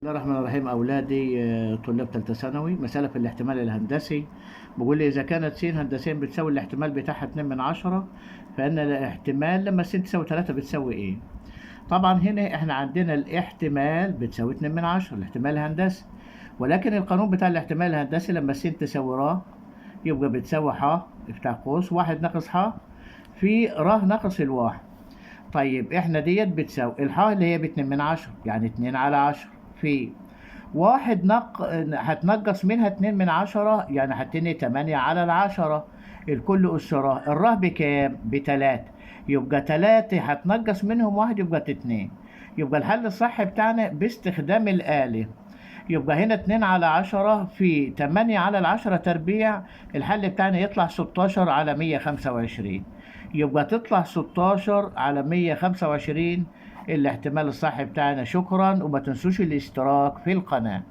بسم الله الرحمن الرحيم أولادي طلاب ثالثة ثانوي. مسألة في الاحتمال الهندسي. بقول لي إذا كانت س هندسيا بتساوي الاحتمال بتاعها 2/10، فإن الاحتمال لما س تساوي 3 بتساوي إيه؟ طبعا هنا إحنا عندنا الاحتمال بتساوي 2/10 الاحتمال الهندسي، ولكن القانون بتاع الاحتمال الهندسي لما س تساوي ر يبقى بتساوي ح افتح قوس 1 ناقص ح في ر ناقص الواحد. طيب إحنا ديت بتساوي الح اللي هي ب2/10 يعني 2/10 في واحد هتنقص منها 2/10 يعني هتني 8/10. الكل أس ر، الره بكام؟ ب3، يبقى 3 هتنقص منهم واحد يبقى 2. يبقى الحل الصح بتاعنا باستخدام الآلة. يبقى هنا 2/10 في 8/10 تربيع، الحل بتاعنا يطلع 16/125. يبقى تطلع 16/125 الاحتمال الصح بتاعنا. شكرا، وما تنسوش الاشتراك في القناة.